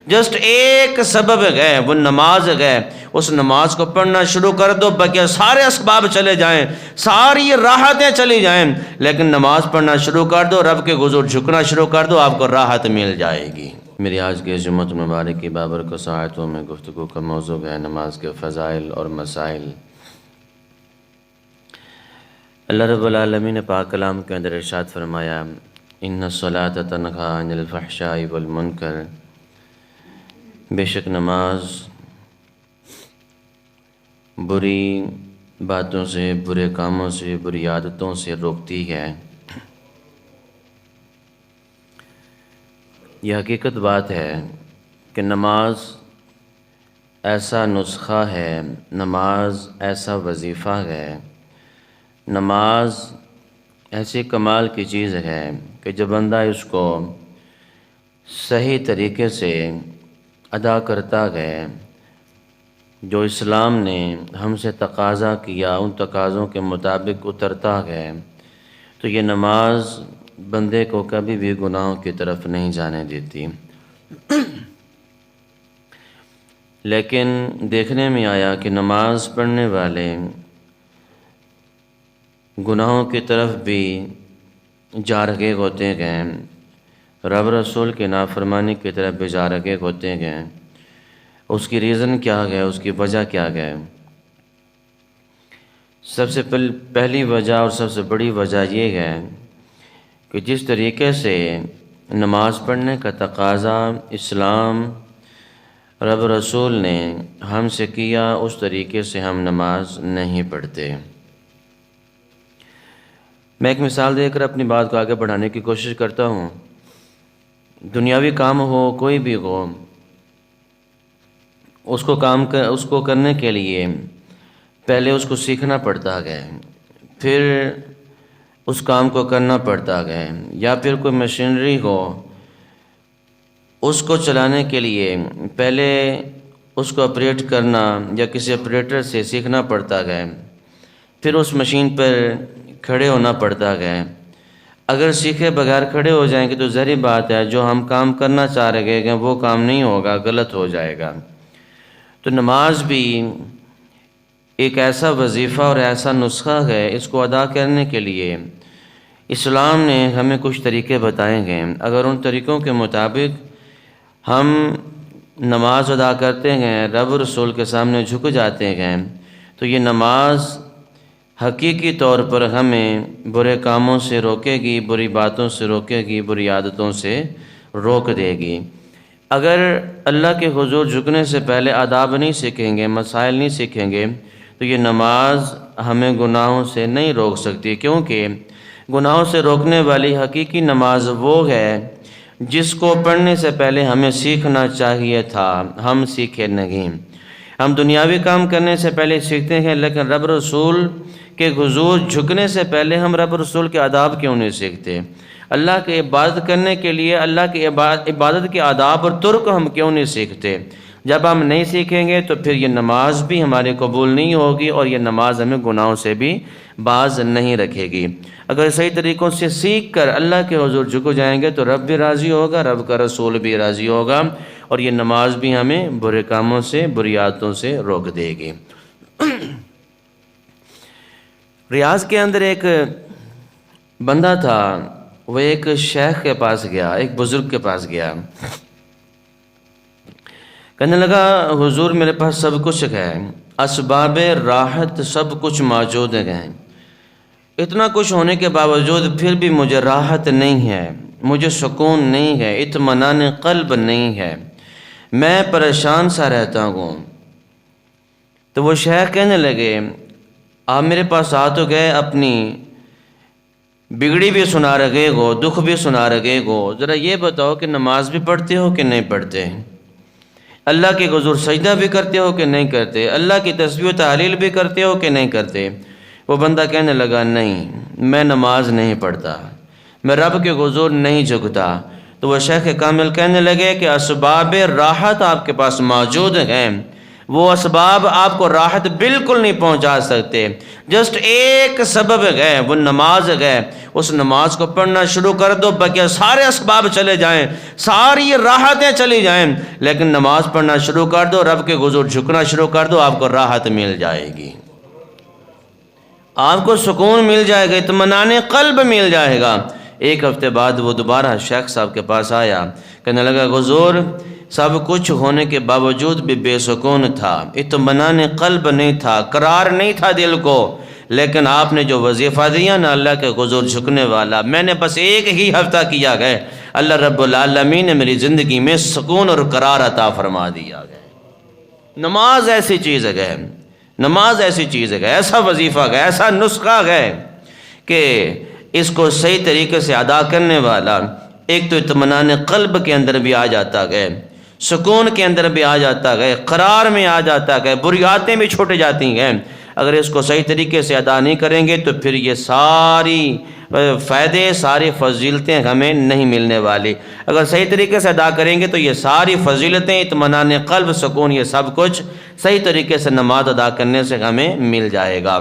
Just ایک سبب ہے، وہ نماز ہے، اس نماز کو پڑھنا شروع کر دو، باقی سارے اسباب چلے جائیں، ساری راحتیں چلی جائیں، لیکن نماز پڑھنا شروع کر دو، رب کے حضور جھکنا شروع کر دو، آپ کو راحت مل جائے گی۔ میری آج کے جمعۃ مبارک کی بابرکت ساعتوں میں گفتگو کا موضوع ہے نماز کے فضائل اور مسائل۔ اللہ رب العالمین نے پاک کلام کے اندر ارشاد فرمایا، ان الصلاۃ تنہی عن الفحشاء والمنکر، بے شک نماز بری باتوں سے، برے کاموں سے، بری عادتوں سے روکتی ہے۔ یہ حقیقت بات ہے کہ نماز ایسا نسخہ ہے، نماز ایسا وظیفہ ہے، نماز ایسی کمال کی چیز ہے کہ جب بندہ اس کو صحیح طریقے سے ادا کرتا گئے، جو اسلام نے ہم سے تقاضا کیا ان تقاضوں کے مطابق اترتا گئے، تو یہ نماز بندے کو کبھی بھی گناہوں کی طرف نہیں جانے دیتی۔ لیکن دیکھنے میں آیا کہ نماز پڑھنے والے گناہوں کی طرف بھی جا رہے ہوتے گئے، رب رسول کے نافرمانی کی طرف بھی جا رہے ہوتے گئے۔ اس کی ریزن کیا ہے، اس کی وجہ کیا ہے؟ سب سے پہلی وجہ اور سب سے بڑی وجہ یہ ہے کہ جس طریقے سے نماز پڑھنے کا تقاضا اسلام رب رسول نے ہم سے کیا، اس طریقے سے ہم نماز نہیں پڑھتے۔ میں ایک مثال دے کر اپنی بات کو آگے بڑھانے کی کوشش کرتا ہوں۔ دنیاوی کام ہو، کوئی بھی ہو، اس کو کرنے کے لیے پہلے اس کو سیکھنا پڑتا ہے، پھر اس کام کو کرنا پڑتا ہے، یا پھر کوئی مشینری ہو، اس کو چلانے کے لیے پہلے اس کو آپریٹ کرنا یا کسی آپریٹر سے سیکھنا پڑتا ہے، پھر اس مشین پر کھڑے ہونا پڑتا ہے۔ اگر سیکھے بغیر کھڑے ہو جائیں گے تو ظاہری بات ہے جو ہم کام کرنا چاہ رہے ہیں وہ کام نہیں ہوگا، غلط ہو جائے گا۔ تو نماز بھی ایک ایسا وظیفہ اور ایسا نسخہ ہے، اس کو ادا کرنے کے لیے اسلام نے ہمیں کچھ طریقے بتائے ہیں۔ اگر ان طریقوں کے مطابق ہم نماز ادا کرتے ہیں، رب رسول کے سامنے جھک جاتے ہیں، تو یہ نماز حقیقی طور پر ہمیں برے کاموں سے روکے گی، بری باتوں سے روکے گی، بری عادتوں سے روک دے گی۔ اگر اللہ کے حضور جھکنے سے پہلے آداب نہیں سیکھیں گے، مسائل نہیں سیکھیں گے، تو یہ نماز ہمیں گناہوں سے نہیں روک سکتی، کیونکہ گناہوں سے روکنے والی حقیقی نماز وہ ہے جس کو پڑھنے سے پہلے ہمیں سیکھنا چاہیے تھا، ہم سیکھے نہیں۔ ہم دنیاوی کام کرنے سے پہلے سیکھتے ہیں، لیکن رب رسول کے حضور جھکنے سے پہلے ہم رب رسول کے آداب کیوں نہیں سیکھتے؟ اللہ کی عبادت کرنے کے لیے اللہ کی عبادت کے آداب اور طرق ہم کیوں نہیں سیکھتے؟ جب ہم نہیں سیکھیں گے تو پھر یہ نماز بھی ہماری قبول نہیں ہوگی، اور یہ نماز ہمیں گناہوں سے بھی باز نہیں رکھے گی۔ اگر صحیح طریقوں سے سیکھ کر اللہ کے حضور جھک جائیں گے تو رب بھی راضی ہوگا، رب کا رسول بھی راضی ہوگا، اور یہ نماز بھی ہمیں برے کاموں سے، بری عادتوں سے روک دے گی۔ ریاض کے اندر ایک بندہ تھا، وہ ایک شیخ کے پاس گیا، ایک بزرگ کے پاس گیا، کہنے لگا حضور میرے پاس سب کچھ ہے، اسباب راحت سب کچھ موجود ہیں، اتنا کچھ ہونے کے باوجود پھر بھی مجھے راحت نہیں ہے، مجھے سکون نہیں ہے، اطمینان قلب نہیں ہے، میں پریشان سا رہتا ہوں۔ تو وہ شیخ کہنے لگے آپ میرے پاس آ تو گئے، اپنی بگڑی بھی سنا رہے ہو، دکھ بھی سنا رہے ہو، ذرا یہ بتاؤ کہ نماز بھی پڑھتے ہو کہ نہیں پڑھتے؟ اللہ کے حضور سجدہ بھی کرتے ہو کہ نہیں کرتے؟ اللہ کی تسبیح و تحلیل بھی کرتے ہو کہ نہیں کرتے؟ وہ بندہ کہنے لگا نہیں، میں نماز نہیں پڑھتا، میں رب کے حضور نہیں جھکتا۔ تو وہ شیخ کامل کہنے لگے کہ اسباب راحت آپ کے پاس موجود ہیں، وہ اسباب آپ کو راحت بالکل نہیں پہنچا سکتے. جسٹ ایک سبب ہے، وہ نماز ہے. اس نماز کو پڑھنا شروع کر دو، باقی سارے اسباب چلے جائیں، ساری راحتیں چلی جائیں، لیکن نماز پڑھنا شروع کر دو، رب کے حضور جھکنا شروع کر دو، آپ کو راحت مل جائے گی، آپ کو سکون مل جائے گا، اطمینان قلب مل جائے گا. ایک ہفتے بعد وہ دوبارہ شیخ صاحب کے پاس آیا، کہنے لگا حضور سب کچھ ہونے کے باوجود بھی بے سکون تھا، اطمینان قلب نہیں تھا، قرار نہیں تھا دل کو، لیکن آپ نے جو وظیفہ دیا نا اللہ کے حضور جھکنے والا، میں نے بس ایک ہی ہفتہ کیا گئے، اللہ رب العالمین نے میری زندگی میں سکون اور قرار عطا فرما دیا گیا. نماز ایسی چیز ہے، نماز ایسی چیز ہے، ایسا وظیفہ ہے، ایسا نسخہ ہے کہ اس کو صحیح طریقے سے ادا کرنے والا ایک تو اطمینان قلب کے اندر بھی آ جاتا ہے، سکون کے اندر بھی آ جاتا ہے، قرار میں آ جاتا ہے، بری عادتیں بھی چھوٹ جاتی ہیں. اگر اس کو صحیح طریقے سے ادا نہیں کریں گے تو پھر یہ ساری فائدے، ساری فضیلتیں ہمیں نہیں ملنے والی. اگر صحیح طریقے سے ادا کریں گے تو یہ ساری فضیلتیں، اطمینان قلب، سکون، یہ سب کچھ صحیح طریقے سے نماز ادا کرنے سے ہمیں مل جائے گا.